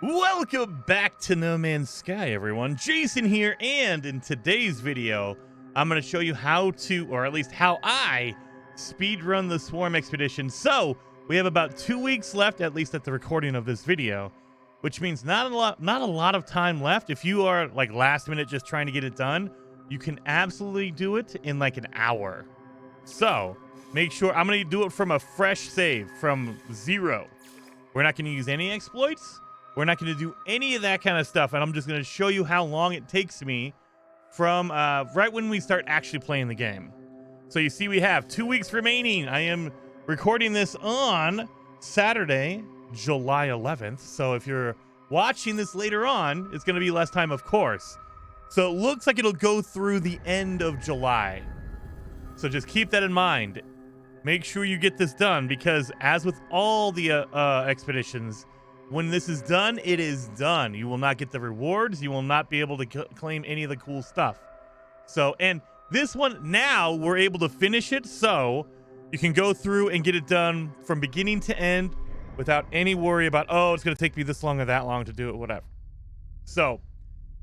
Welcome back to No Man's Sky, everyone. Jason here, and in today's video, I'm going to show you how to, or at least how I, speedrun the Swarm Expedition. So, we have about 2 weeks left, at least at the recording of this video, which means not a lot of time left. If you are like last minute just trying to get it done, you can absolutely do it in like an hour. So, make sure, I'm going to do it from a fresh save, from 0. We're not going to use any exploits. We're not going to do any of that kind of stuff, and I'm just going to show you how long it takes me from right when we start actually playing the game. So you see we have 2 weeks remaining. I am recording this on Saturday, July 11th. So if you're watching this later on, it's going to be less time, of course. So it looks like it'll go through the end of July. So just keep that in mind. Make sure you get this done, because as with all the expeditions, when this is done, it is done. You will not get the rewards. You will not be able to claim any of the cool stuff. So, and this one, now we're able to finish it, so you can go through and get it done from beginning to end without any worry about, oh, it's going to take me this long or that long to do it, whatever. So,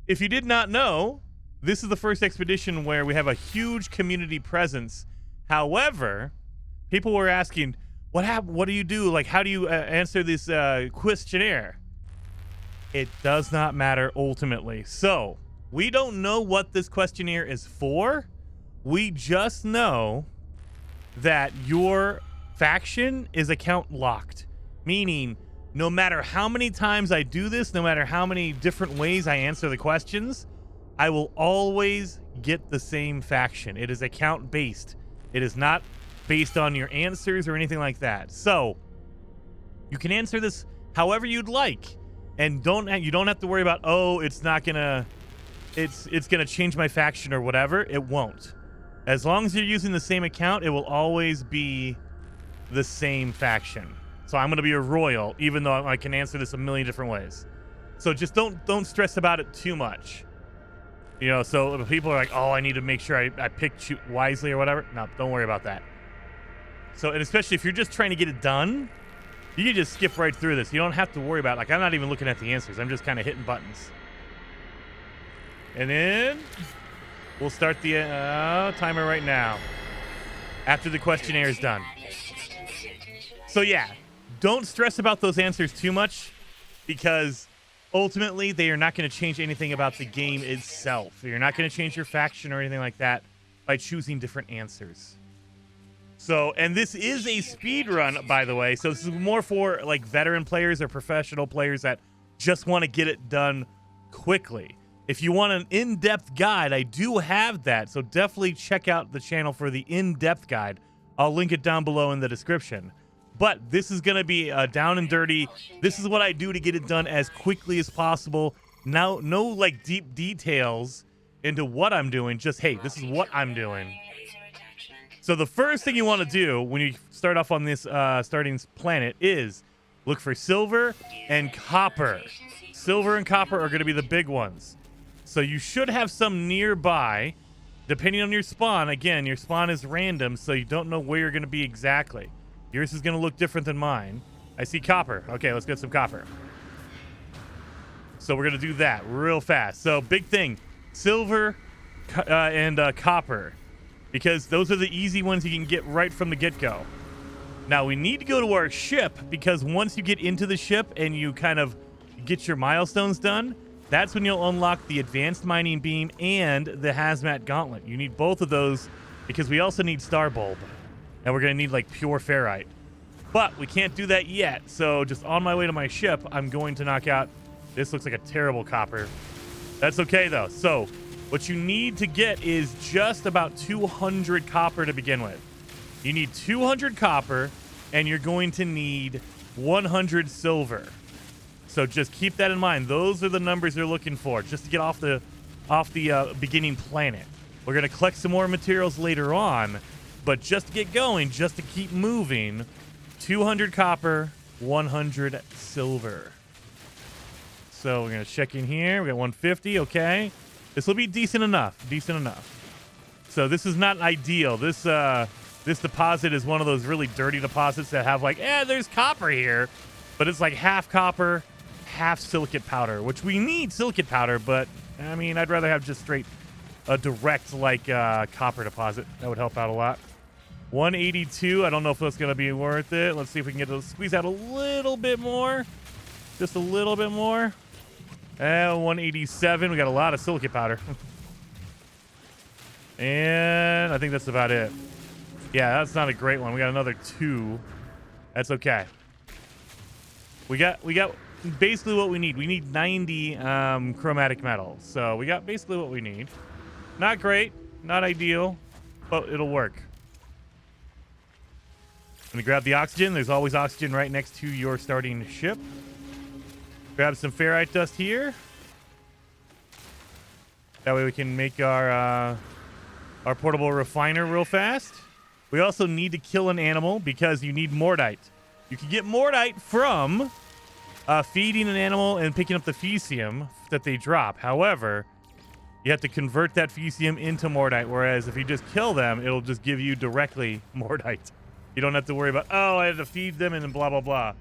if you did not know, this is the first expedition where we have a huge community presence. However, people were asking, what do you do? Like, how do you answer this questionnaire? It does not matter ultimately. So, we don't know what this questionnaire is for. We just know that your faction is account locked. Meaning, no matter how many times I do this, no matter how many different ways I answer the questions, I will always get the same faction. It is account based. It is not based on your answers or anything like that. So you can answer this however you'd like, and you don't have to worry about, oh, it's gonna change my faction or whatever. It won't. As long as you're using the same account, it will always be the same faction. So I'm gonna be a royal, even though I can answer this a million different ways. So just don't stress about it too much. You know, so people are like, oh, I need to make sure I pick wisely or whatever. No, don't worry about that. So, and especially if you're just trying to get it done, you can just skip right through this. You don't have to worry about, like, I'm not even looking at the answers. I'm just kind of hitting buttons. And then we'll start the timer right now after the questionnaire is done. So yeah, don't stress about those answers too much, because ultimately they are not going to change anything about the game itself. You're not going to change your faction or anything like that by choosing different answers. So, and this is a speed run, by the way. So this is more for like veteran players or professional players that just want to get it done quickly. If you want an in-depth guide, I do have that. So definitely check out the channel for the in-depth guide. I'll link it down below in the description. But this is going to be down and dirty. This is what I do to get it done as quickly as possible. Now, no like deep details into what I'm doing. Just, hey, this is what I'm doing. So the first thing you want to do when you start off on this starting planet is look for silver and copper. Silver and copper are going to be the big ones. So you should have some nearby, depending on your spawn. Again, your spawn is random, so you don't know where you're going to be exactly. Yours is going to look different than mine. I see copper. Okay, let's get some copper. So we're going to do that real fast. So big thing, silver and copper. Because those are the easy ones you can get right from the get-go. Now, we need to go to our ship, because once you get into the ship and you kind of get your milestones done, that's when you'll unlock the advanced mining beam and the hazmat gauntlet. You need both of those, because we also need star bulb. And we're going to need, like, pure ferrite. But we can't do that yet, so just on my way to my ship, I'm going to knock out... This looks like a terrible copper. That's okay, though. So... what you need to get is just about 200 copper to begin with. You need 200 copper, and you're going to need 100 silver. So just keep that in mind. Those are the numbers you're looking for, just to get off the beginning planet. We're going to collect some more materials later on, but just to get going, just to keep moving, 200 copper, 100 silver. So we're going to check in here. We got 150, okay. This will be decent enough. So this is not ideal. This deposit is one of those really dirty deposits that have like, there's copper here. But it's like half copper, half silicate powder, which we need silicate powder, but I mean, I'd rather have just straight a direct like copper deposit. That would help out a lot. 182. I don't know if that's gonna be worth it. Let's see if we can get to squeeze out a little bit more, just a little bit more. And 187. We got a lot of silicate powder. And I think that's about it. Yeah, that's not a great one. We got another 2. That's okay. We got basically what we need. We need 90 chromatic metal. So we got basically what we need. Not great, not ideal, but it'll work. I'm gonna grab the oxygen. There's always oxygen right next to your starting ship. Grab some ferrite dust here. That way we can make our portable refiner real fast. We also need to kill an animal because you need mordite. You can get mordite from feeding an animal and picking up the fecium that they drop. However, you have to convert that fecium into mordite, whereas if you just kill them, it'll just give you directly mordite. You don't have to worry about, oh, I have to feed them and then blah, blah, blah.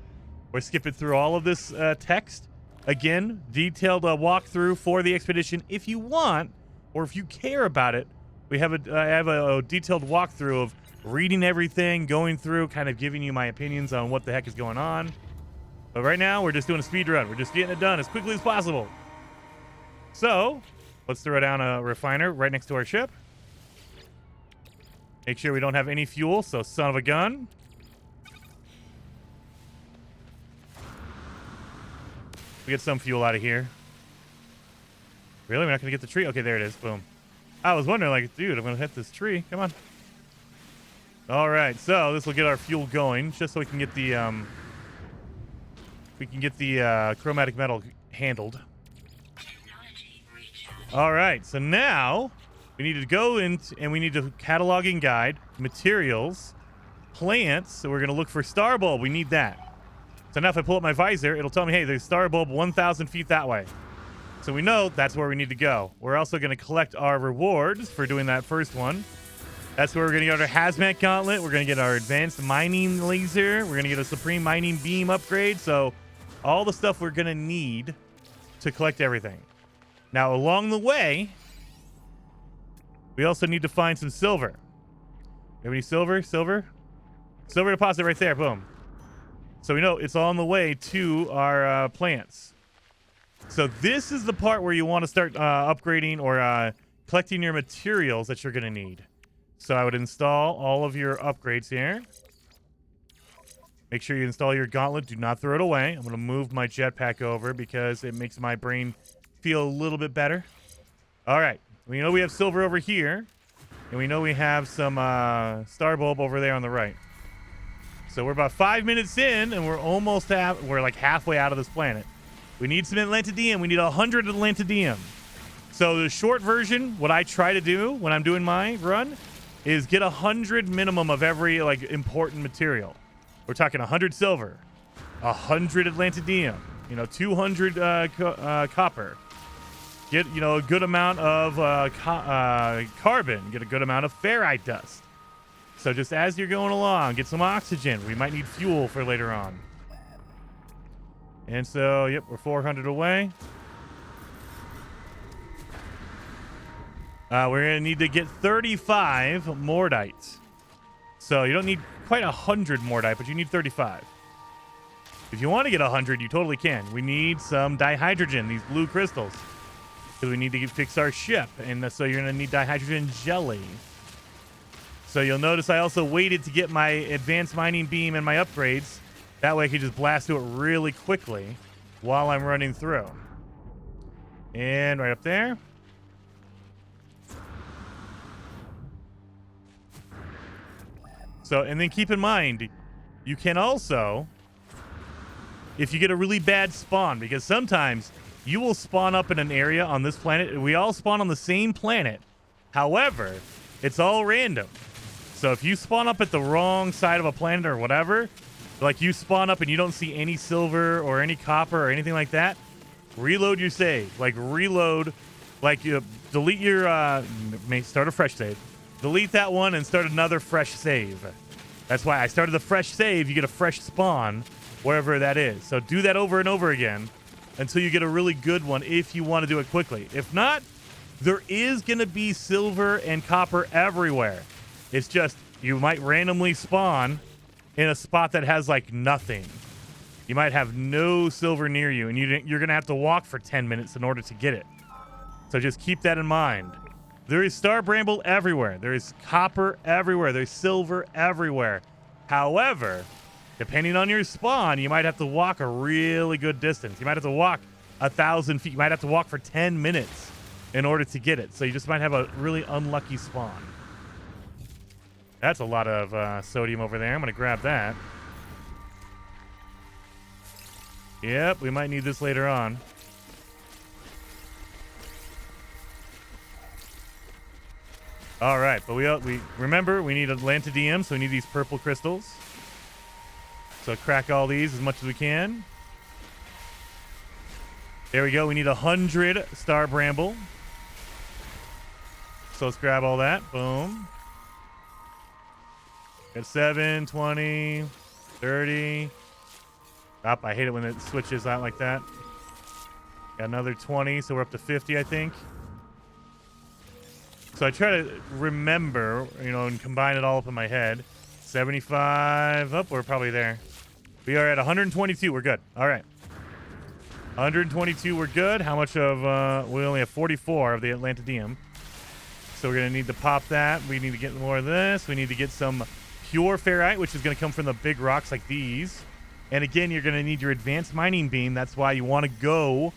We're skipping through all of this text. Again, detailed walkthrough for the expedition if you want, or if you care about it. I have a detailed walkthrough of reading everything, going through, kind of giving you my opinions on what the heck is going on. But right now, we're just doing a speed run. We're just getting it done as quickly as possible. So, let's throw down a refiner right next to our ship. Make sure we don't have any fuel, so son of a gun. We get some fuel out of here. Really? We're not going to get the tree? Okay, there it is. Boom. I was wondering, like, dude, I'm going to hit this tree. Come on. All right, so this will get our fuel going, just so we can get the chromatic metal handled. All right, so now we need to go in and we need to catalog and guide materials, plants. So we're going to look for star bulb. We need that. So now if I pull up my visor, it'll tell me, hey, there's star bulb 1,000 feet that way. So we know that's where we need to go. We're also going to collect our rewards for doing that first one. That's where we're going to get our hazmat gauntlet. We're going to get our advanced mining laser. We're going to get a supreme mining beam upgrade. So all the stuff we're going to need to collect everything. Now, along the way, we also need to find some silver. You have any silver? Silver deposit right there. Boom. So we know it's on the way to our plants. So this is the part where you want to start upgrading or collecting your materials that you're going to need. So I would install all of your upgrades here. Make sure you install your gauntlet. Do not throw it away. I'm going to move my jetpack over because it makes my brain feel a little bit better. All right. We know we have silver over here. And we know we have some star bulb over there on the right. So we're about 5 minutes in, and we're almost we're like halfway out of this planet. We need some Atlantidium. We need 100 Atlantidium. So the short version, what I try to do when I'm doing my run, is get 100 minimum of every like important material. We're talking 100 silver, 100 Atlantidium, 200 copper. Get a good amount of carbon. Get a good amount of ferrite dust. So just as you're going along, get some oxygen. We might need fuel for later on. And so, yep, we're 400 away. We're going to need to get 35 mordites. So you don't need quite 100 mordite, but you need 35. If you want to get 100, you totally can. We need some dihydrogen, these blue crystals, because we need to fix our ship. And so you're going to need dihydrogen jelly. So you'll notice I also waited to get my advanced mining beam and my upgrades. That way I can just blast through it really quickly while I'm running through. And right up there. So, and then keep in mind, you can also, if you get a really bad spawn, because sometimes you will spawn up in an area on this planet. We all spawn on the same planet. However, it's all random. So if you spawn up at the wrong side of a planet or whatever, like you spawn up and you don't see any silver or any copper or anything like that, reload your save. Like reload, like delete your, start a fresh save. Delete that one and start another fresh save. That's why I started the fresh save. You get a fresh spawn wherever that is. So do that over and over again. until you get a really good one if you want to do it quickly. If not, there is going to be silver and copper everywhere. It's just you might randomly spawn in a spot that has like nothing. You might have no silver near you, and you're going to have to walk for 10 minutes in order to get it. So just keep that in mind. There is star bramble everywhere. There is copper everywhere. There's silver everywhere. However, depending on your spawn, you might have to walk a really good distance. You might have to walk 1,000 feet. You might have to walk for 10 minutes in order to get it. So you just might have a really unlucky spawn. That's a lot of sodium over there. I'm going to grab that. Yep, we might need this later on. All right, but we remember we need Atlantidium, so we need these purple crystals. So crack all these as much as we can. There we go. We need 100 star bramble. So let's grab all that. Boom. Got 7, 20, 30. Oh, I hate it when it switches out like that. Got another 20, so we're up to 50, I think. So I try to remember, you know, and combine it all up in my head. 75. Oh, we're probably there. We are at 122. We're good. All right. 122. We're good. How much of... we only have 44 of the Atlantidium. So we're going to need to pop that. We need to get more of this. We need to get some pure ferrite, which is going to come from the big rocks like these. And again, you're going to need your advanced mining beam. That's why you want to go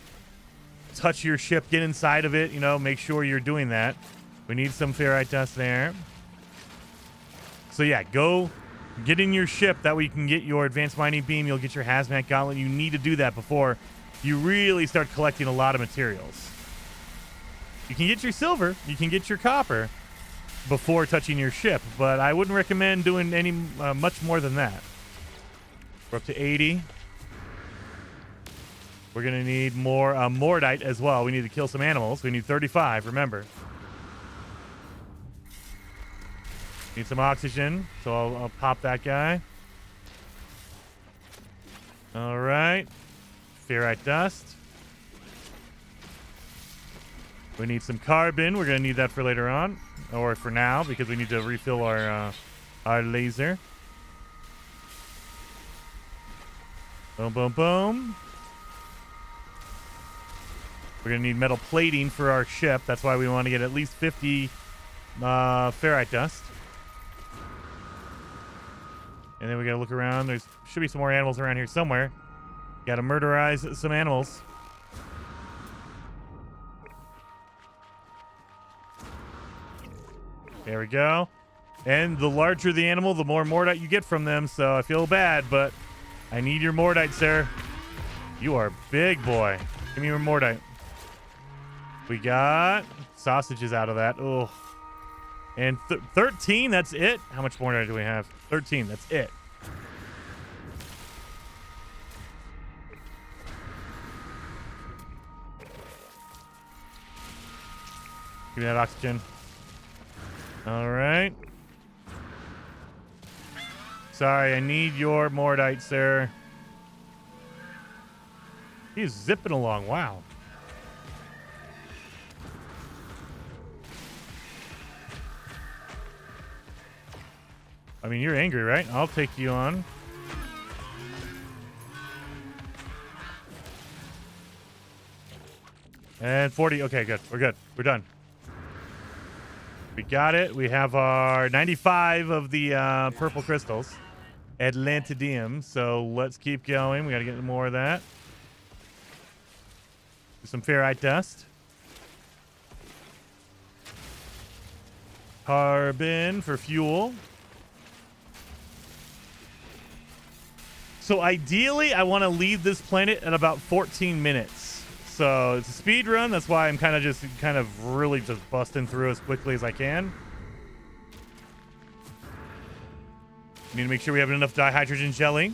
touch your ship, get inside of it, you know, make sure you're doing that. We need some ferrite dust there. So yeah, go get in your ship. That way you can get your advanced mining beam. You'll get your hazmat gauntlet. You need to do that before you really start collecting a lot of materials. You can get your silver, you can get your copper before touching your ship, but I wouldn't recommend doing any much more than that. We're up to 80. We're going to need more mordite as well. We need to kill some animals. We need 35, remember. Need some oxygen, so I'll pop that guy. All right. Ferrite dust. We need some carbon. We're going to need that for later on, or for now, because we need to refill our laser. Boom, boom, boom. We're going to need metal plating for our ship. That's why we want to get at least 50 ferrite dust. And then we got to look around. There should be some more animals around here somewhere. Got to murderize some animals. There we go. And the larger the animal, the more mordite you get from them. So I feel bad, but I need your mordite, sir. You are big, boy. Give me your mordite. We got sausages out of that. Oh. And 13, that's it. How much mordite do we have? 13, that's it. Give me that oxygen. All right. Sorry, I need your mordite, sir. He's zipping along. Wow. I mean, you're angry, right? I'll take you on. And 40. Okay, good. We're good. We're done. We got it. We have our 95 of the purple crystals. Atlantidium. So let's keep going. We got to get more of that. Some ferrite dust. Carbon for fuel. So ideally, I want to leave this planet at about 14 minutes. So it's a speed run. That's why I'm kind of really just busting through as quickly as I can. Need to make sure we have enough dihydrogen jelly.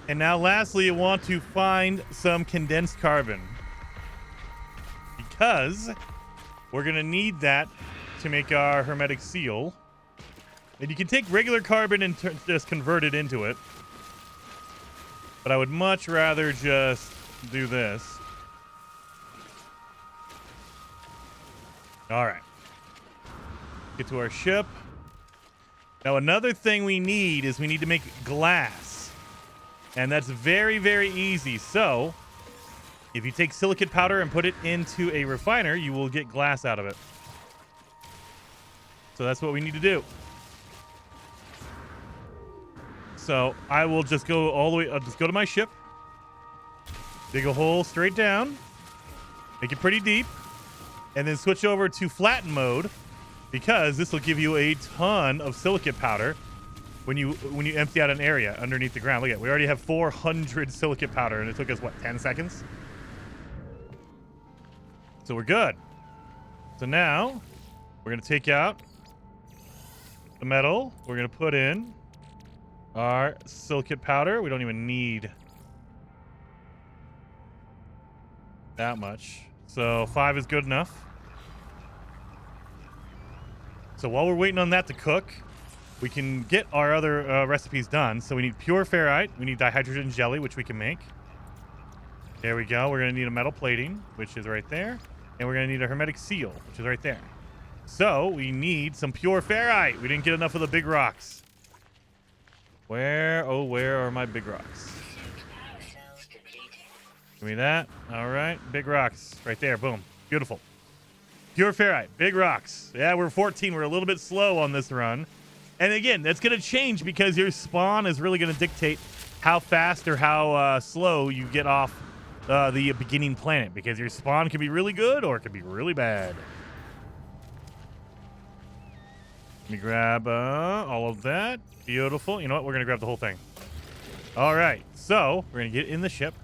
And now lastly, you want to find some condensed carbon, because we're going to need that to make our hermetic seal. And you can take regular carbon and just convert it into it. But I would much rather just do this. All right. Get to our ship. Now, another thing we need is we need to make glass. And that's very, very easy. So, if you take silicate powder and put it into a refiner, you will get glass out of it. So that's what we need to do. So I will just go all the way. I'll just go to my ship, dig a hole straight down, make it pretty deep, and then switch over to flatten mode, because this will give you a ton of silicate powder when you empty out an area underneath the ground. Look at it. We already have 400 silicate powder, and it took us what, 10 seconds? So we're good. So now we're gonna take out the metal. We're gonna put in our silicate powder. We don't even need that much. So 5 is good enough. So while we're waiting on that to cook, we can get our other recipes done. So we need pure ferrite. We need dihydrogen jelly, which we can make. There we go. We're going to need a metal plating, which is right there. And we're going to need a hermetic seal, which is right there. So we need some pure ferrite. We didn't get enough of the big rocks. Where are my big rocks? Give me that. All right. Big rocks. Right there. Boom. Beautiful. Pure ferrite. Big rocks. Yeah, we're 14. We're a little bit slow on this run. And again, that's going to change because your spawn is really going to dictate how fast or how slow you get off the beginning planet. Because your spawn can be really good or it can be really bad. Let me grab all of that. Beautiful. You know what? We're going to grab the whole thing. All right. So we're going to get in the ship.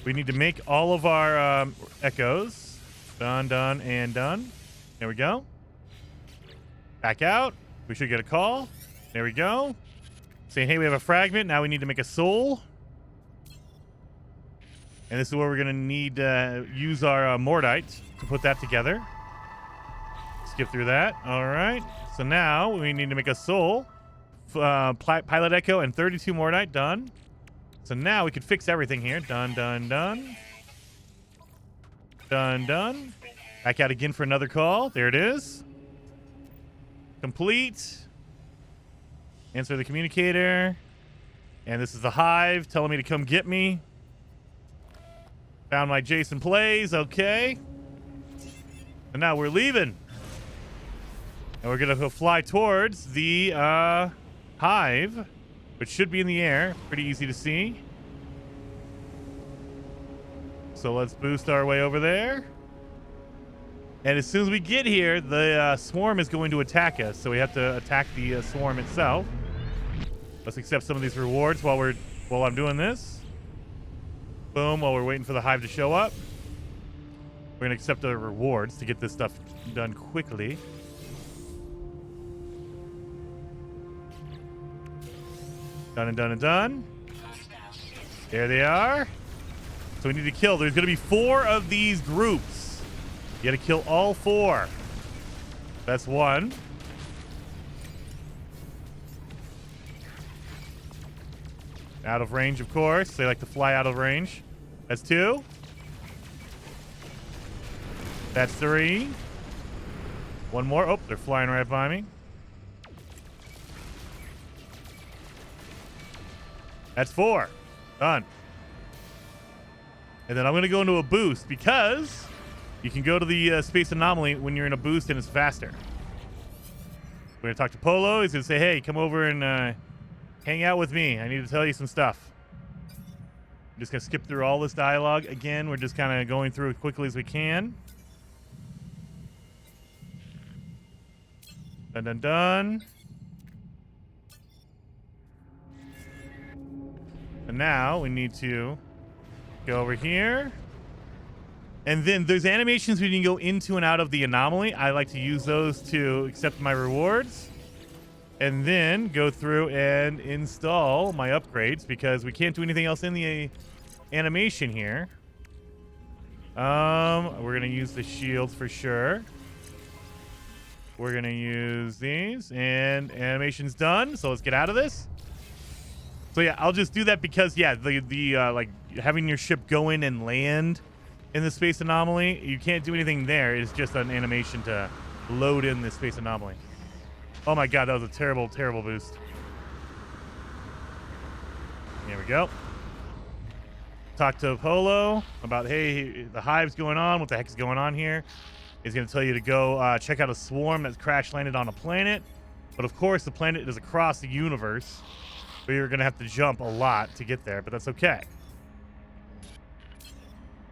We need to make all of our echoes. Done, done, and done. There we go. Back out. We should get a call. There we go. Saying, hey, we have a fragment. Now we need to make a soul. And this is where we're going to need to use our Mordite to put that together. Skip through that. All right. So now we need to make a soul. Pilot echo and 32 Mordite. Done. So now we can fix everything here. Done, done, done. Done, done. Back out again for another call. There it is. Complete. Answer the communicator. And this is the hive telling me to come get me. Found my Jason plays. Okay. And now we're leaving. And we're going to go fly towards the hive, which should be in the air. Pretty easy to see. So let's boost our way over there. And as soon as we get here, the swarm is going to attack us. So we have to attack the swarm itself. Let's accept some of these rewards while I'm doing this. Boom, while we're waiting for the hive to show up. We're going to accept the rewards to get this stuff done quickly. Done and done and done. There they are. So we need to kill. There's going to be 4 of these groups. You got to kill all 4. That's 1. Out of range, of course. They like to fly out of range. That's 2. That's 3. 1 more. Oh, they're flying right by me. That's 4. Done. And then I'm going to go into a boost because you can go to the space anomaly when you're in a boost and it's faster. We're going to talk to Polo. He's going to say, hey, come over and hang out with me. I need to tell you some stuff. I'm just going to skip through all this dialogue. Again, we're just kind of going through as quickly as we can. Dun, dun, dun. And now we need to go over here. And then there's animations we can go into and out of the anomaly. I like to use those to accept my rewards. And then go through and install my upgrades because we can't do anything else in the animation here. We're going to use the shields for sure. We're going to use these, and animation's done. So let's get out of this. So yeah, I'll just do that because, yeah, the like having your ship go in and land in the space anomaly, you can't do anything there. It's just an animation to load in the space anomaly. Oh my God, that was a terrible, terrible boost. There we go. Talk to Apollo about, hey, the hive's going on. What the heck is going on here? He's going to tell you to go check out a swarm that's crash landed on a planet. But of course, the planet is across the universe. So you're going to have to jump a lot to get there, but that's okay.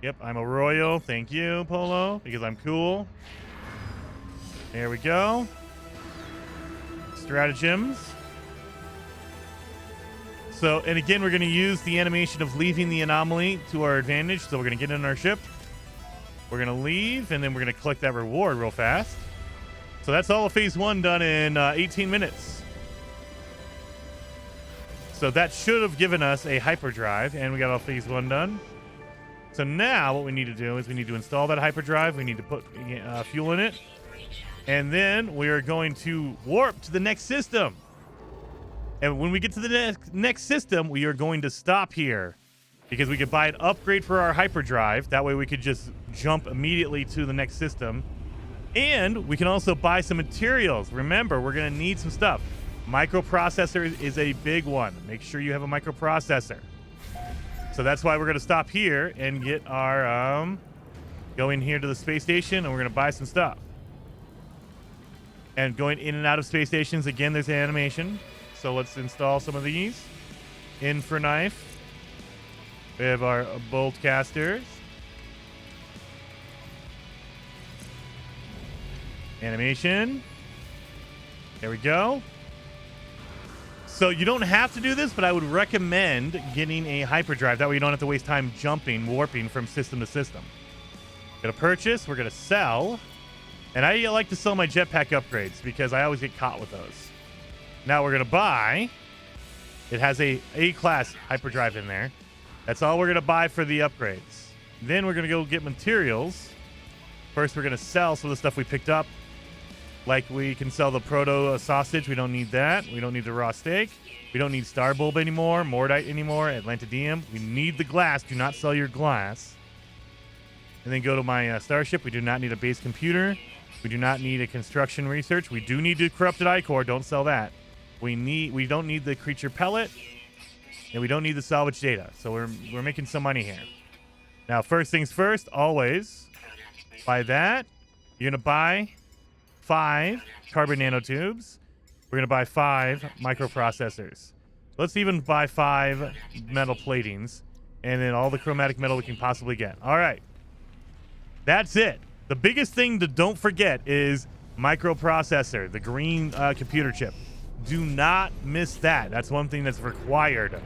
Yep, I'm a royal. Thank you, Polo, because I'm cool. There we go. Stratagems. So, and again, we're going to use the animation of leaving the anomaly to our advantage. So we're going to get in our ship. We're going to leave, and then we're going to collect that reward real fast. So that's all of phase 1 done in 18 minutes. So that should have given us a hyperdrive, and we got all phase 1 done. So now what we need to do is we need to install that hyperdrive. We need to put fuel in it. And then we are going to warp to the next system. And when we get to the next system, we are going to stop here because we could buy an upgrade for our hyperdrive. That way we could just jump immediately to the next system. And we can also buy some materials. Remember, we're going to need some stuff. Microprocessor is a big one. Make sure you have a microprocessor. So that's why we're going to stop here and get our, go in here to the space station, and we're going to buy some stuff. And going in and out of space stations, again, there's animation. So let's install some of these. In for knife. We have our bolt casters. Animation. There we go. So you don't have to do this, but I would recommend getting a hyperdrive. That way you don't have to waste time jumping, warping from system to system. Gonna purchase, we're gonna sell. And I like to sell my jetpack upgrades because I always get caught with those. Now we're gonna buy. It has a A-class hyperdrive in there. That's all we're gonna buy for the upgrades. Then we're gonna go get materials. First, we're gonna sell some of the stuff we picked up. Like we can sell the proto sausage. We don't need that. We don't need the raw steak. We don't need star bulb anymore, mordite anymore, atlantidium. We need the glass. Do not sell your glass. And then go to my starship. We do not need a base computer. We do not need a construction research. We do need the corrupted ichor. Don't sell that. We don't need the creature pellet, and we don't need the salvage data. So we're making some money here. Now, first things first. Always buy that. You're gonna buy 5 carbon nanotubes. We're going to buy 5 microprocessors. Let's even buy 5 metal platings. And then all the chromatic metal we can possibly get. All right. That's it. The biggest thing to don't forget is microprocessor, the green computer chip. Do not miss that. That's one thing that's required.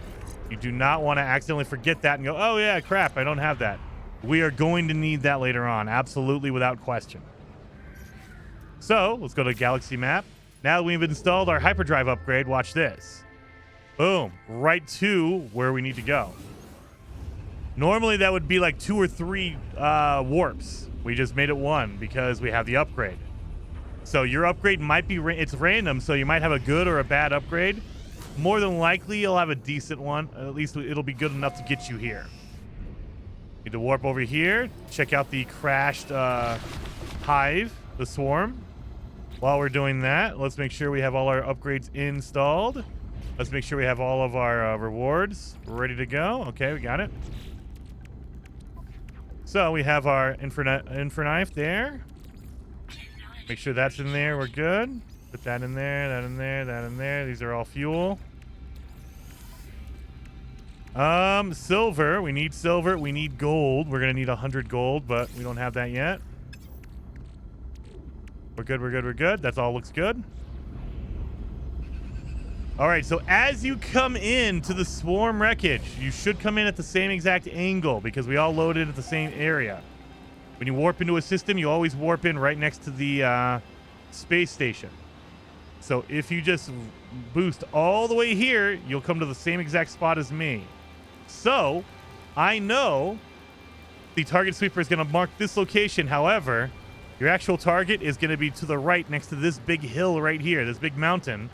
You do not want to accidentally forget that and go, oh yeah, crap, I don't have that. We are going to need that later on. Absolutely, without question. So, let's go to Galaxy Map. Now that we've installed our hyperdrive upgrade, watch this. Boom. Right to where we need to go. Normally, that would be like 2 or 3 warps. We just made it 1 because we have the upgrade. So, your upgrade might be... it's random, so you might have a good or a bad upgrade. More than likely, you'll have a decent one. At least it'll be good enough to get you here. Need to warp over here. Check out the crashed hive, the swarm. While we're doing that, let's make sure we have all our upgrades installed. Let's make sure we have all of our rewards ready to go. Okay, we got it. So we have our Infernite there. Make sure that's in there. We're good. Put that in there, that in there, that in there. These are all fuel. Silver. We need silver. We need gold. We're going to need 100 gold, but we don't have that yet. We're good, we're good, we're good. That all looks good. All right, so as you come in to the swarm wreckage, you should come in at the same exact angle because we all loaded at the same area. When you warp into a system, you always warp in right next to the space station. So if you just boost all the way here, you'll come to the same exact spot as me. So I know the target sweeper is going to mark this location. However, Your actual target is going to be to the right next to this big hill right here, this big mountain.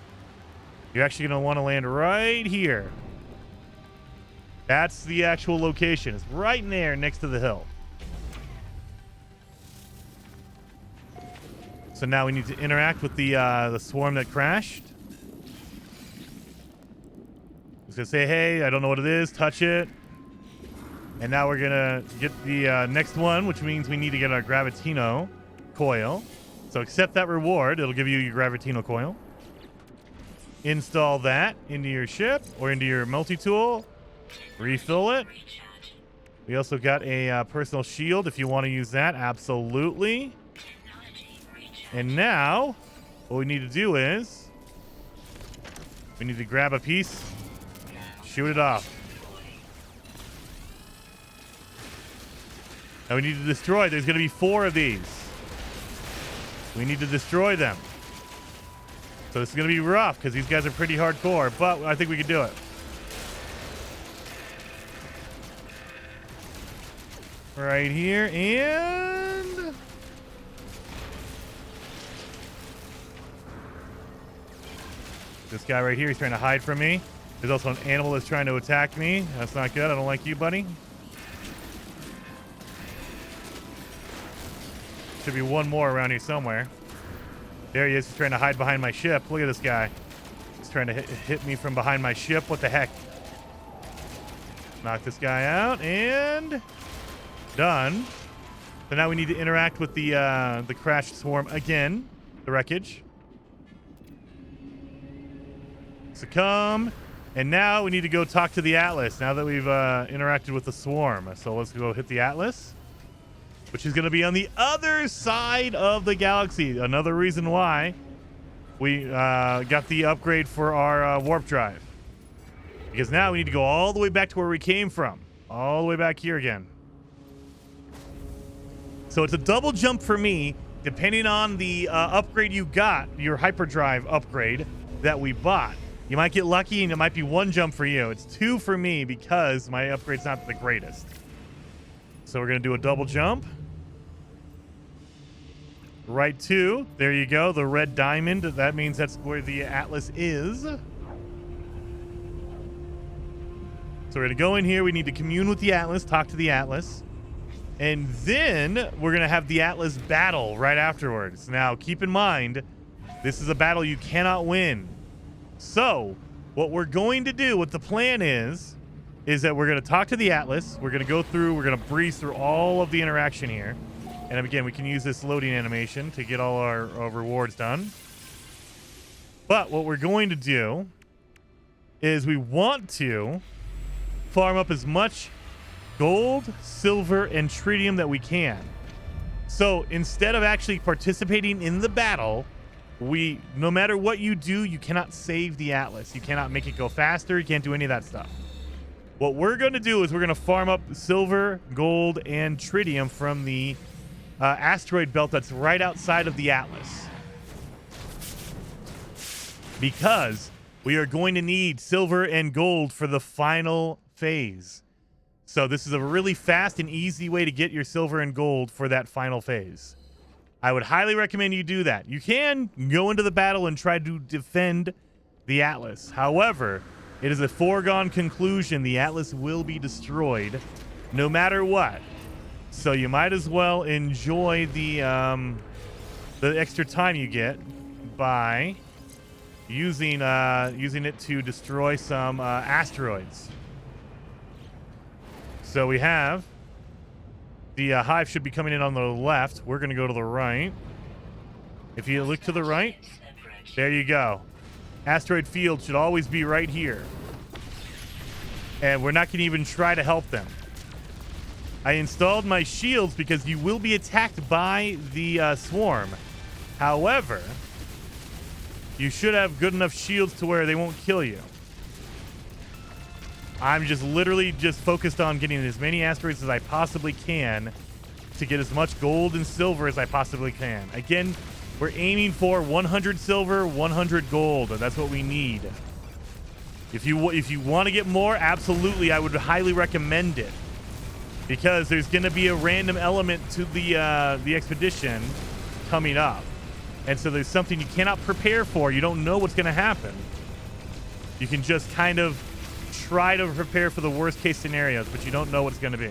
You're actually going to want to land right here. That's the actual location. It's right in there next to the hill. So now we need to interact with the swarm that crashed. It's going to say, hey, I don't know what it is. Touch it. And now we're going to get the next one, which means we need to get our Gravitino coil. So accept that reward. It'll give you your Gravitino coil. Install that into your ship or into your multi-tool. Refill it. We also got a personal shield if you want to use that. Absolutely. And now what we need to do is we need to grab a piece, shoot it off. Now we need to destroy. There's going to be 4 of these. We need to destroy them. So this is going to be rough because these guys are pretty hardcore, but I think we can do it. Right here, and this guy right here, he's trying to hide from me. There's also an animal that's trying to attack me. That's not good. I don't like you, buddy. Should be one more around here somewhere. There he is. He's trying to hide behind my ship. Look at this guy. He's trying to hit me from behind my ship. What the heck? Knock this guy out, and done. So now we need to interact with the crashed swarm again. The wreckage. Succumb. And now we need to go talk to the Atlas now that we've interacted with the swarm. So let's go hit the Atlas, which is going to be on the other side of the galaxy. Another reason why we got the upgrade for our warp drive. Because now we need to go all the way back to where we came from. All the way back here again. So it's a double jump for me, depending on the upgrade you got, your hyperdrive upgrade that we bought. You might get lucky and it might be 1 jump for you. It's 2 for me because my upgrade's not the greatest. So we're going to do a double jump. Right 2. There you go. The red diamond. That means that's where the Atlas is. So we're going to go in here. We need to commune with the Atlas, talk to the Atlas. And then we're going to have the Atlas battle right afterwards. Now, keep in mind, this is a battle you cannot win. So what we're going to do, what the plan is that we're going to talk to the Atlas. We're going to go through, we're going to breeze through all of the interaction here. And again, we can use this loading animation to get all our rewards done. But what we're going to do is we want to farm up as much gold, silver, and tritium that we can. So instead of actually participating in the battle, no matter what you do, you cannot save the Atlas. You cannot make it go faster. You can't do any of that stuff. What we're going to do is we're going to farm up silver, gold, and tritium from the asteroid belt that's right outside of the Atlas. Because we are going to need silver and gold for the final phase. So this is a really fast and easy way to get your silver and gold for that final phase. I would highly recommend you do that. You can go into the battle and try to defend the Atlas. However, it is a foregone conclusion the Atlas will be destroyed no matter what. So you might as well enjoy the extra time you get by using it to destroy some asteroids. So we have the hive should be coming in on the left. We're going to go to the right. If you look to the right, there you go. Asteroid field should always be right here. And we're not going to even try to help them. I installed my shields because you will be attacked by the swarm. However, you should have good enough shields to where they won't kill you. I'm just literally just focused on getting as many asteroids as I possibly can to get as much gold and silver as I possibly can. Again, we're aiming for 100 silver, 100 gold. That's what we need. If you want to get more, absolutely, I would highly recommend it. Because there's going to be a random element to the expedition coming up. And so there's something you cannot prepare for. You don't know what's going to happen. You can just kind of try to prepare for the worst case scenarios, but you don't know what's going to be.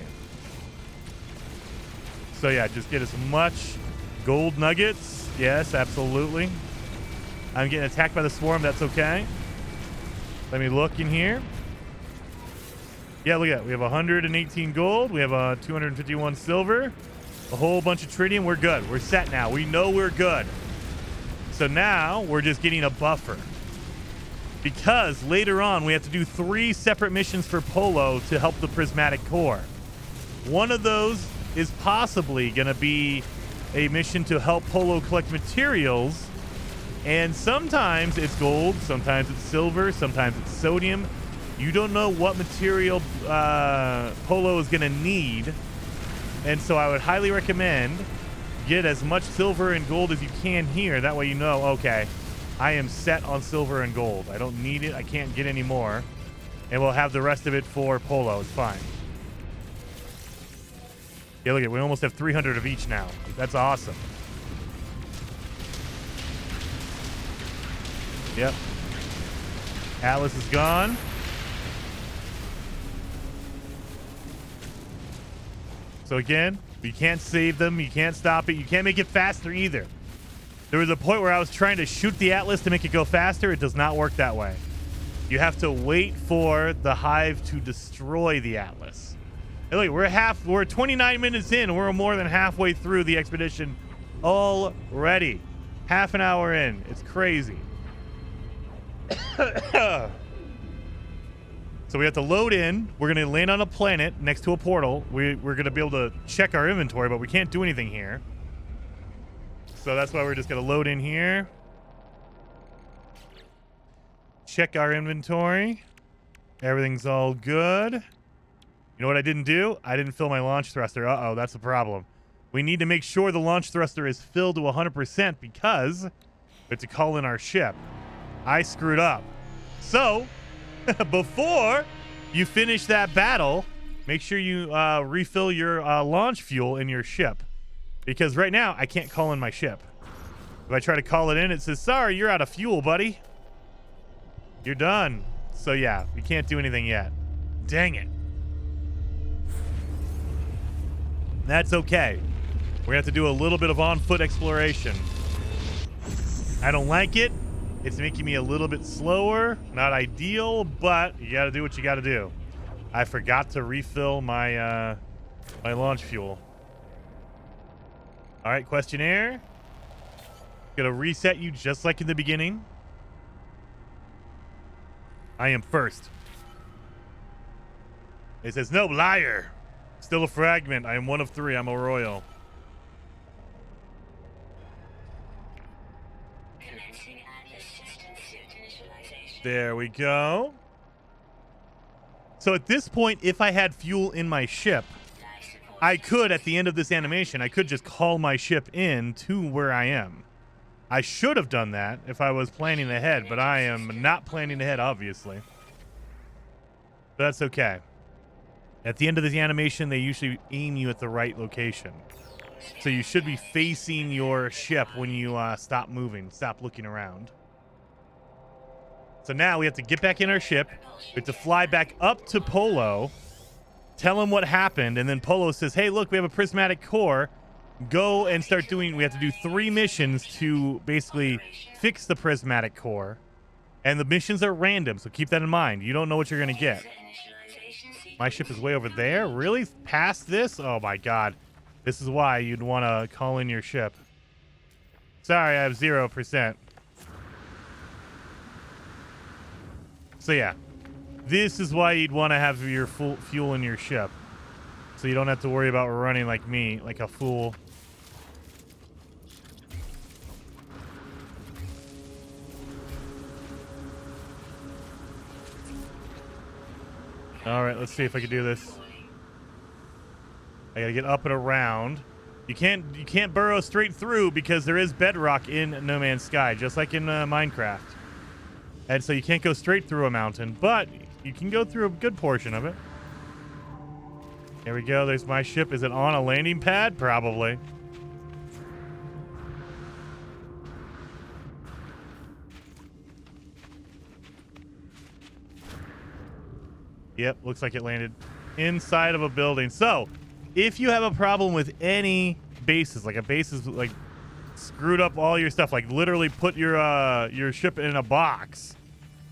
So yeah, just get as much gold nuggets. Yes, absolutely. I'm getting attacked by the swarm. That's okay. Let me look in here. Yeah, look at that. We have 118 gold. We have 251 silver. A whole bunch of tritium. We're good. We're set now. We know we're good. So now we're just getting a buffer. Because later on we have to do 3 separate missions for Polo to help the prismatic core. One of those is possibly going to be a mission to help Polo collect materials. And sometimes it's gold, sometimes it's silver, sometimes it's sodium. You don't know what material Polo is going to need. And so I would highly recommend get as much silver and gold as you can here. That way you know, okay, I am set on silver and gold. I don't need it. I can't get any more. And we'll have the rest of it for Polo. It's fine. Yeah, look at it. We almost have 300 of each now. That's awesome. Yep. Atlas is gone. So again, you can't save them. You can't stop it. You can't make it faster either. There was a point where I was trying to shoot the Atlas to make it go faster. It does not work that way. You have to wait for the hive to destroy the Atlas. Hey, look, we're 29 minutes in. We're more than halfway through the expedition already. Half an hour in. It's crazy. So we have to load in. We're going to land on a planet next to a portal. We're going to be able to check our inventory, but we can't do anything here. So that's why we're just going to load in here. Check our inventory. Everything's all good. You know what I didn't do? I didn't fill my launch thruster. Uh-oh, that's a problem. We need to make sure the launch thruster is filled to 100% because we have to call in our ship. I screwed up. So, before you finish that battle, make sure you refill your launch fuel in your ship. Because right now, I can't call in my ship. If I try to call it in, it says, sorry, you're out of fuel, buddy. You're done. So yeah, we can't do anything yet. Dang it. That's okay. We're going to have to do a little bit of on-foot exploration. I don't like it. It's making me a little bit slower. Not ideal, but you got to do what you got to do. I forgot to refill my my launch fuel. All right, questionnaire. Gonna reset you just like in the beginning. I am first. It says, no, liar. Still a fragment. I am one of 3. I'm a royal. There we go. So at this point, if I had fuel in my ship, I could, at the end of this animation, I could just call my ship in to where I am. I should have done that if I was planning ahead, but I am not planning ahead, obviously. But that's okay. At the end of the animation, they usually aim you at the right location. So you should be facing your ship when you stop moving, stop looking around. So now we have to get back in our ship. We have to fly back up to Polo, tell him what happened, and then Polo says, hey, look, we have a prismatic core. Go and start doing, we have to do 3 missions to basically fix the prismatic core. And the missions are random, so keep that in mind. You don't know what you're going to get. My ship is way over there? Really? Past this? Oh my god. This is why you'd want to call in your ship. Sorry, I have 0%. So yeah, this is why you'd want to have your full fuel in your ship. So you don't have to worry about running like me, like a fool. All right, let's see if I can do this. I gotta get up and around. You can't burrow straight through because there is bedrock in No Man's Sky, just like in Minecraft. And so you can't go straight through a mountain, but you can go through a good portion of it. There we go. There's my ship. Is it on a landing pad? Probably. Yep, looks like it landed inside of a building. So, if you have a problem with any bases, like a base is like screwed up all your stuff, like literally put your ship in a box,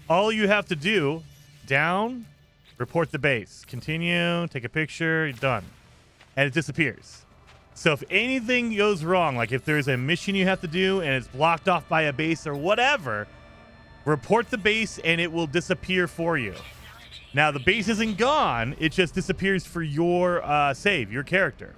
all you have to do, down, report the base, continue, take a picture, you're done, and it disappears. So if anything goes wrong, like if there's a mission you have to do and it's blocked off by a base or whatever, report the base and it will disappear for you. Now, the base isn't gone. It just disappears for your save, your character.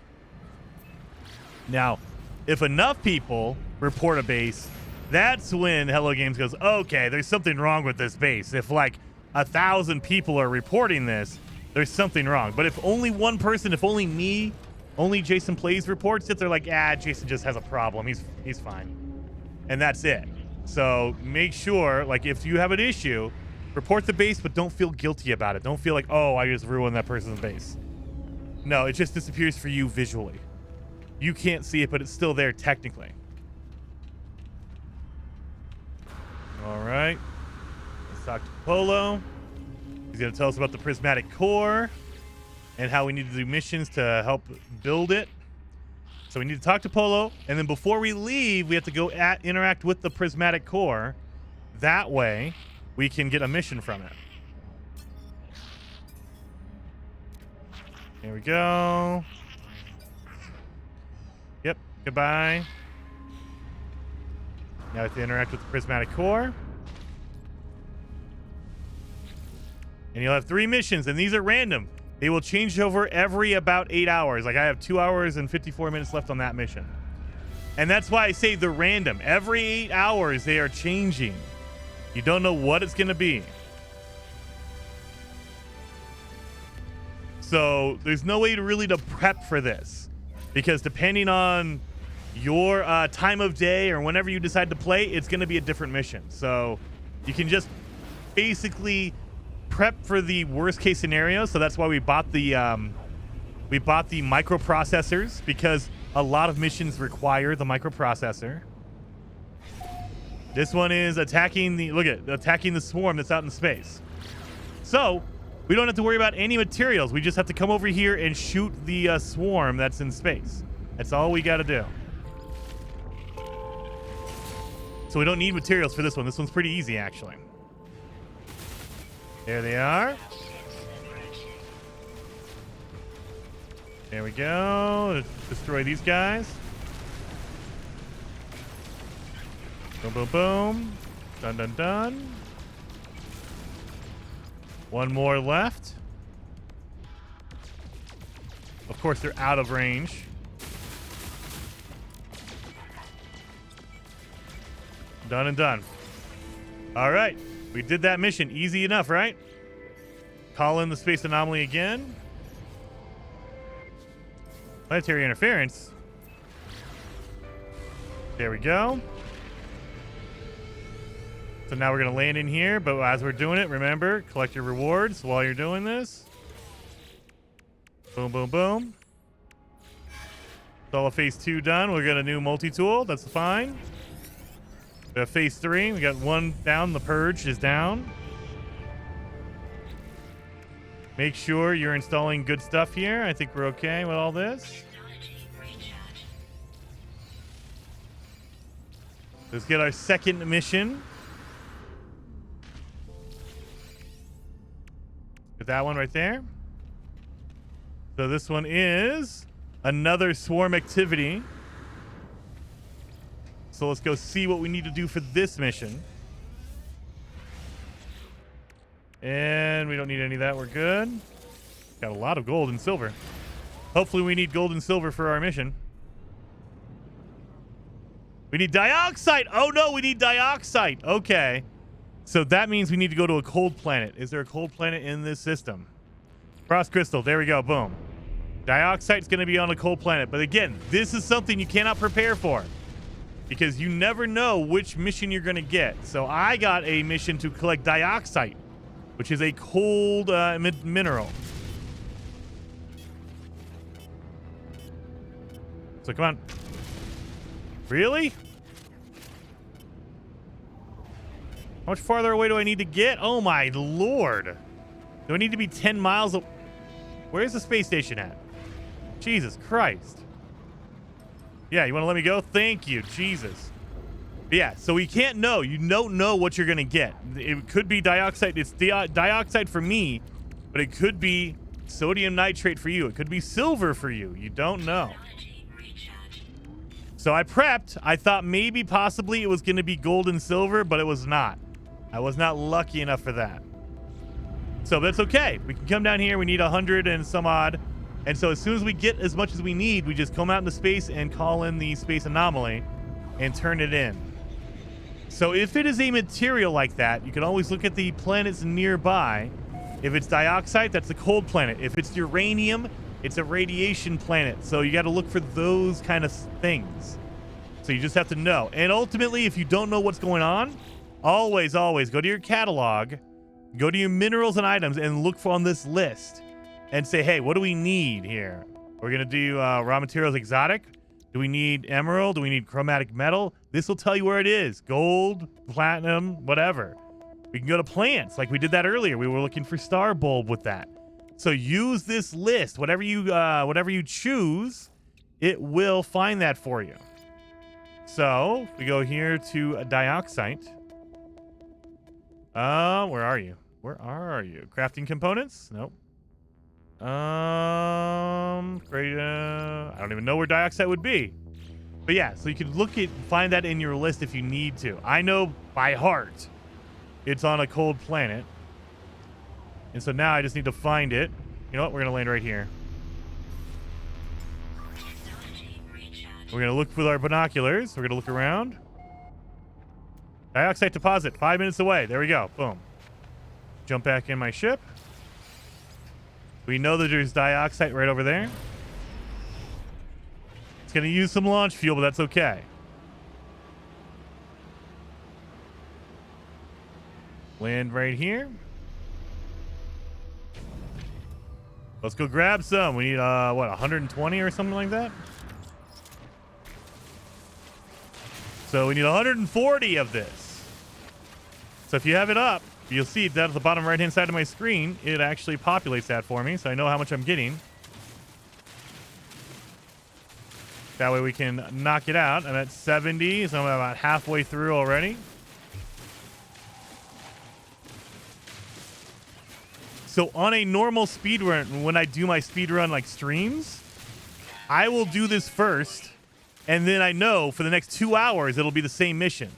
Now, if enough people report a base, that's when Hello Games goes, okay, there's something wrong with this base. If like 1,000 people are reporting this, there's something wrong. But if only one person, if only me, only Jason Plays reports it, they're like, Jason just has a problem. He's fine. And that's it. So make sure, like, if you have an issue, report the base, but don't feel guilty about it. Don't feel like, oh, I just ruined that person's base. No, it just disappears for you visually. You can't see it, but it's still there technically. All right. Let's talk to Polo. He's going to tell us about the Prismatic core and how we need to do missions to help build it. So we need to talk to Polo, and then before we leave, we have to go interact with the Prismatic core. That way, we can get a mission from it. Here we go. Yep, goodbye. Now we have to interact with the Prismatic core. And you'll have 3 missions, and these are random. They will change over every about 8 hours. Like I have 2 hours and 54 minutes left on that mission. And that's why I say they're random. Every 8 hours, they are changing. You don't know what it's going to be. So there's no way to really prep for this. Because depending on your time of day or whenever you decide to play, it's going to be a different mission. So you can just basically prep for the worst case scenario. So that's why we bought the microprocessors, because a lot of missions require the microprocessor. This one is attacking the swarm that's out in space. So we don't have to worry about any materials. We just have to come over here and shoot the swarm that's in space. That's all we got to do. So we don't need materials for this one. This one's pretty easy, actually. There they are. There we go. Let's destroy these guys. Boom, boom, boom. Dun, dun, dun. One more left. Of course, they're out of range. Done and done. All right. We did that mission. Easy enough, right? Call in the space anomaly again. Planetary interference. There we go. So now we're going to land in here, but as we're doing it, remember, collect your rewards while you're doing this. Boom, boom, boom. It's all of phase 2 done. We got a new multi-tool. That's fine. We have phase 3. We got one down. The purge is down. Make sure you're installing good stuff here. I think we're okay with all this. Let's get our second mission. Get that one right there. So this one is another swarm activity. So let's go see what we need to do for this mission. And we don't need any of that. We're good. Got a lot of gold and silver. Hopefully we need gold and silver for our mission. We need dioxide. Oh, no, we need dioxide. Okay. So that means we need to go to a cold planet. Is there a cold planet in this system? Frost crystal. There we go. Boom. Dioxide's going to be on a cold planet. But again, this is something you cannot prepare for, because you never know which mission you're going to get. So I got a mission to collect dioxide, which is a cold mineral. So come on. Really? How much farther away do I need to get? Oh my lord. Do I need to be 10 miles? Where's the space station at? Jesus Christ. Yeah, you want to let me go? Thank you, Jesus. But yeah, so we can't know. You don't know what you're going to get. It could be dioxide. It's dioxide for me, but it could be sodium nitrate for you. It could be silver for you. You don't know. So I prepped. I thought maybe possibly it was going to be gold and silver, but it was not. I was not lucky enough for that. So that's okay. We can come down here. We need 100 and some odd. And so as soon as we get as much as we need, we just come out into space and call in the space anomaly and turn it in. So if it is a material like that, you can always look at the planets nearby. If it's dioxide, that's a cold planet. If it's uranium, it's a radiation planet. So you got to look for those kind of things. So you just have to know. And ultimately, if you don't know what's going on, always go to your catalog, go to your minerals and items, and look for on this list and say, hey, what do we need here? We're going to do raw materials exotic. Do we need emerald? Do we need chromatic metal? This will tell you where it is. Gold, platinum, whatever. We can go to plants like we did that earlier. We were looking for star bulb with that. So use this list. Whatever you choose, it will find that for you. So we go here to dioxide. Where are you? Where are you? Crafting components? Nope. Great. I don't even know where dioxide would be. But yeah, so you can find that in your list if you need to. I know by heart it's on a cold planet. And so now I just need to find it. You know what? We're going to land right here. We're going to look with our binoculars. We're going to look around. Dioxide deposit, 5 minutes away. There we go. Boom. Jump back in my ship. We know that there's dioxide right over there. It's going to use some launch fuel, but that's okay. Land right here. Let's go grab some. We need, 120 or something like that? So we need 140 of this. So if you have it up, you'll see down at the bottom right-hand side of my screen, it actually populates that for me, so I know how much I'm getting. That way we can knock it out. I'm at 70, so I'm about halfway through already. So on a normal speed run, when I do my speed run like streams, I will do this first, and then I know for the next 2 hours it'll be the same mission.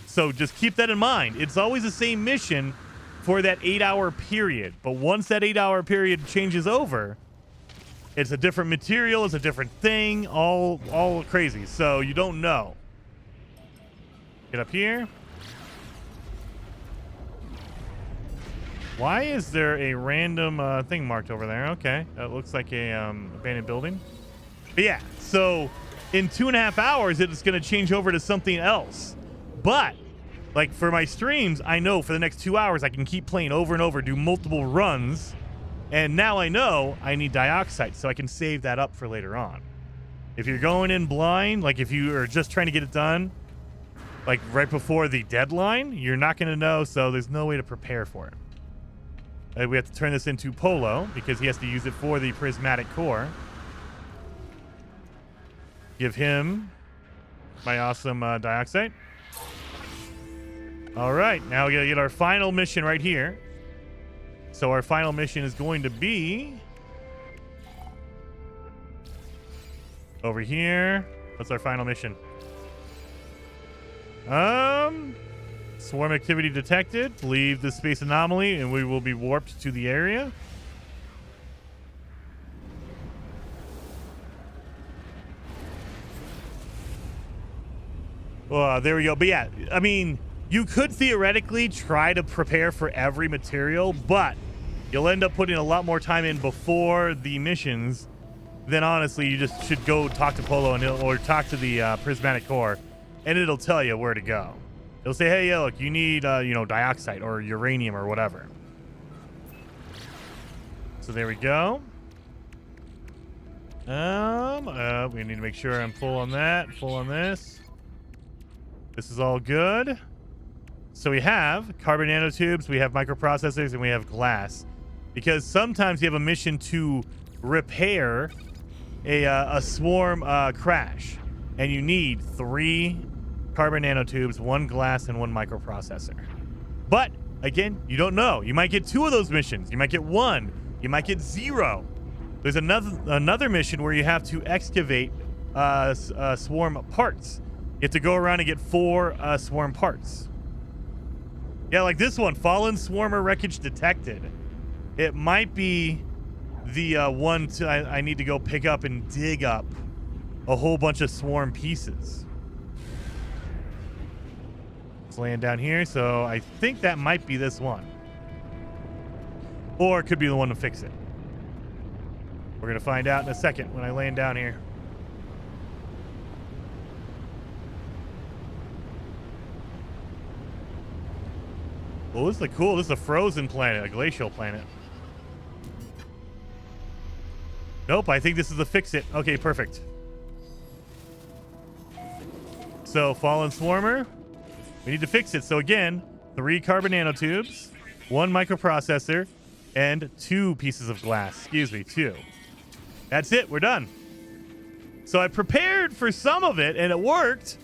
So just keep that in mind. It's always the same mission for that 8-hour period. But once that 8-hour period changes over, it's a different material, it's a different thing, all crazy. So you don't know. Get up here. Why is there a random thing marked over there? Okay, that looks like a abandoned building. But yeah, so in 2.5 hours, it's going to change over to something else. But like for my streams, I know for the next 2 hours, I can keep playing over and over, do multiple runs. And now I know I need dioxide, so I can save that up for later on. If you're going in blind, like if you are just trying to get it done, like right before the deadline, you're not going to know, so there's no way to prepare for it. We have to turn this into Polo because he has to use it for the prismatic core. Give him my awesome dioxide. All right, now we gotta get our final mission right here. So our final mission is going to be over here. What's our final mission? Swarm activity detected. Leave the space anomaly and we will be warped to the area. There we go. But yeah, I mean, you could theoretically try to prepare for every material, but you'll end up putting a lot more time in before the missions. Then honestly, you just should go talk to Polo or talk to the prismatic core, and it'll tell you where to go. It'll say, hey, yeah, look, you need, dioxide or uranium or whatever. So there we go. We need to make sure I'm full on that, full on this. This is all good. So we have carbon nanotubes, we have microprocessors, and we have glass. Because sometimes you have a mission to repair a swarm crash, and you need 3 carbon nanotubes, 1 glass, and 1 microprocessor. But again, you don't know. You might get 2 of those missions. You might get 1. You might get 0. There's another mission where you have to excavate swarm parts. You have to go around and get 4 swarm parts. Yeah, like this one, fallen swarmer wreckage detected. It might be the one I need to go pick up and dig up a whole bunch of swarm pieces. It's laying down here, so I think that might be this one. Or it could be the one to fix it. We're going to find out in a second when I land down here. Oh, this is cool. This is a frozen planet, a glacial planet. Nope, I think this is the fix it. Okay, perfect. So, fallen swarmer. We need to fix it. So again, 3 carbon nanotubes, 1 microprocessor, and 2 pieces of glass. Excuse me, 2. That's it. We're done. So I prepared for some of it, and it worked.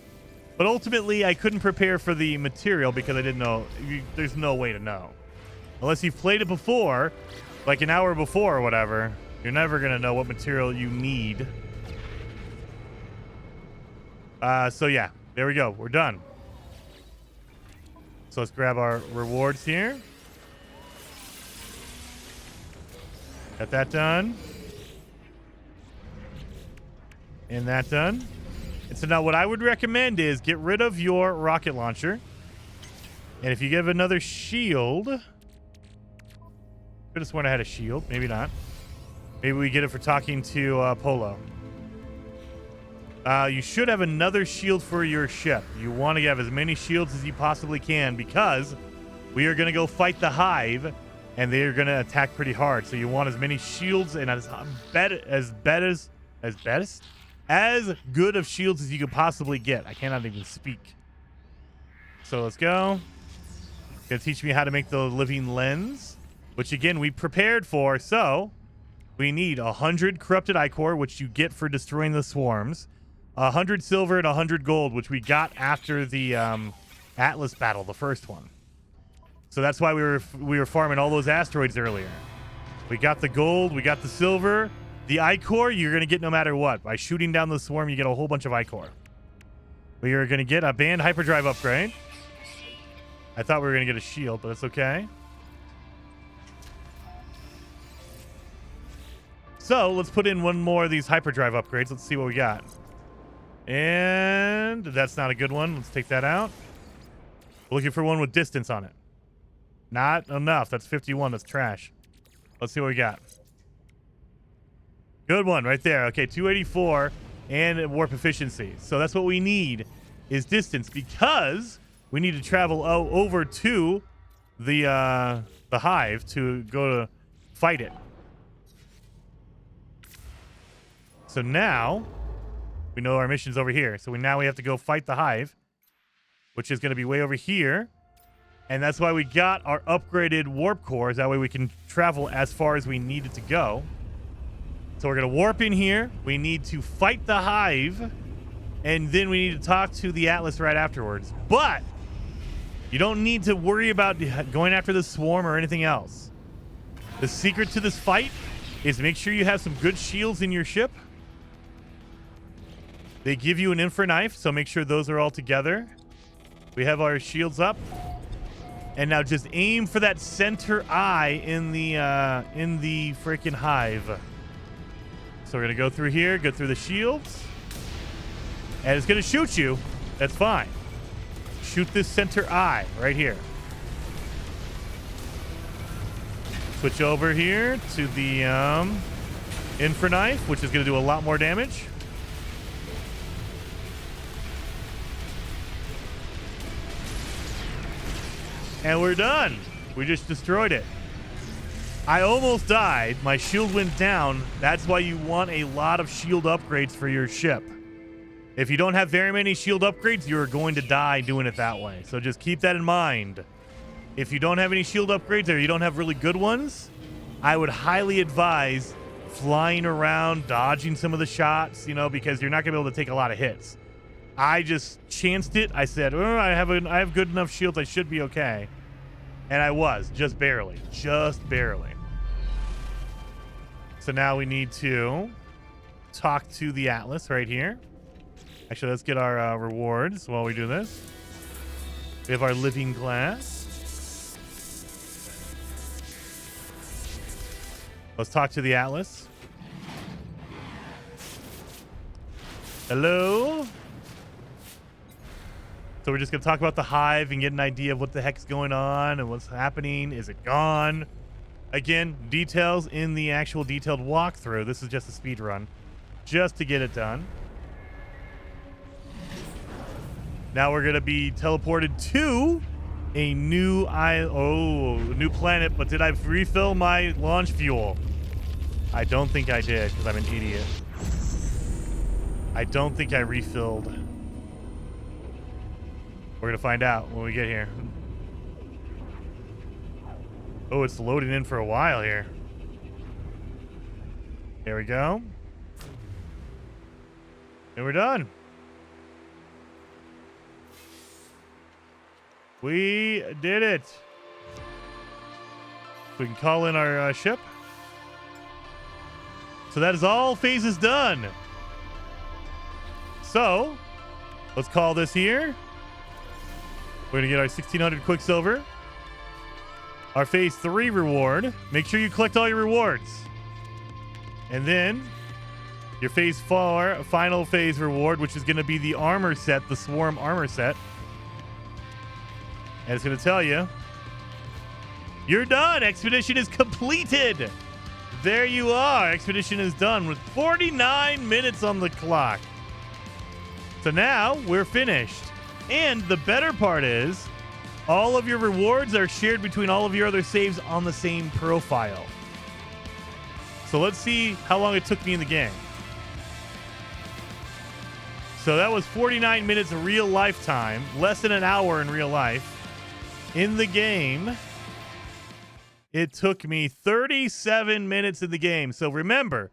But ultimately, I couldn't prepare for the material because I didn't know. There's no way to know. Unless you've played it before, like an hour before or whatever, you're never going to know what material you need. So yeah, there we go. We're done. So let's grab our rewards here. Got that done. And that done. And so now what I would recommend is get rid of your rocket launcher. And if you give another shield... Could have sworn I had a shield. Maybe not. Maybe we get it for talking to Polo. You should have another shield for your ship. You want to have as many shields as you possibly can because we are going to go fight the Hive, and they are going to attack pretty hard. So you want as many shields and as good of shields as you could possibly get. I cannot even speak. So let's go. Gonna teach me how to make the living lens, which again we prepared for. So we need 100 corrupted ichor, which you get for destroying the swarms, 100 silver and 100 gold, which we got after the Atlas battle, the first one. So that's why we were farming all those asteroids earlier. We got the gold, we got the silver. The ichor you're going to get no matter what. By shooting down the swarm, you get a whole bunch of ichor. We are going to get a banned hyperdrive upgrade. I thought we were going to get a shield, but it's okay. So let's put in one more of these hyperdrive upgrades. Let's see what we got. And that's not a good one. Let's take that out. We're looking for one with distance on it. Not enough. That's 51. That's trash. Let's see what we got. Good one right there. Okay, 284 and warp efficiency. So that's what we need is distance because we need to travel over to the Hive to go to fight it. So now we know our mission's over here. So now we have to go fight the Hive, which is going to be way over here. And that's why we got our upgraded warp cores. That way we can travel as far as we needed to go. So we're going to warp in here. We need to fight the Hive. And then we need to talk to the Atlas right afterwards. But you don't need to worry about going after the swarm or anything else. The secret to this fight is make sure you have some good shields in your ship. They give you an infra knife, so make sure those are all together. We have our shields up. And now just aim for that center eye in the freaking Hive. So we're going to go through here, go through the shields. And it's going to shoot you. That's fine. Shoot this center eye right here. Switch over here to the infra knife, which is going to do a lot more damage. And we're done. We just destroyed it. I almost died. My shield went down. That's why you want a lot of shield upgrades for your ship. If you don't have very many shield upgrades, you're going to die doing it that way. So just keep that in mind. If you don't have any shield upgrades or you don't have really good ones, I would highly advise flying around, dodging some of the shots, you know, because you're not going to be able to take a lot of hits. I just chanced it. I said, oh, I have good enough shields. I should be okay. And I was, just barely. Just barely. So now we need to talk to the Atlas right here. Actually, let's get our rewards while we do this. We have our living glass. Let's talk to the Atlas. Hello? So we're just going to talk about the hive and get an idea of what the heck's going on and what's happening. Is it gone? Again, details in the actual detailed walkthrough. This is just a speed run, just to get it done. Now we're going to be teleported to a new new planet. But did I refill my launch fuel? I don't think I did because I'm an idiot. I don't think I refilled. We're going to find out when we get here. Oh, it's loading in for a while here. Here we go. And we're done. We did it. We can call in our ship. So that is all phases done. So let's call this here. We're going to get our 1600 Quicksilver. Our phase 3 reward. Make sure you collect all your rewards. And then your phase 4 final phase reward, which is going to be the armor set, the Swarm armor set. And it's going to tell you, you're done. Expedition is completed. There you are. Expedition is done with 49 minutes on the clock. So now we're finished. And the better part is, all of your rewards are shared between all of your other saves on the same profile. So let's see how long it took me in the game. So that was 49 minutes of real life time, less than an hour in real life. In the game, it took me 37 minutes in the game. So remember,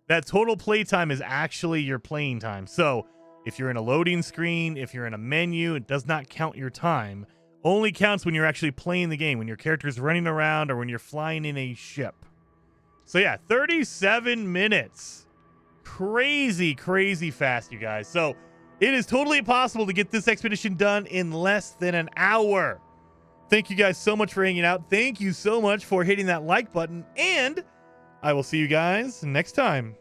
that total playtime is actually your playing time. So if you're in a loading screen, if you're in a menu, it does not count your time. Only counts when you're actually playing the game, when your character is running around or when you're flying in a ship. So yeah, 37 minutes. Crazy, crazy fast, you guys. So it is totally possible to get this expedition done in less than an hour. Thank you guys so much for hanging out. Thank you so much for hitting that like button. And I will see you guys next time.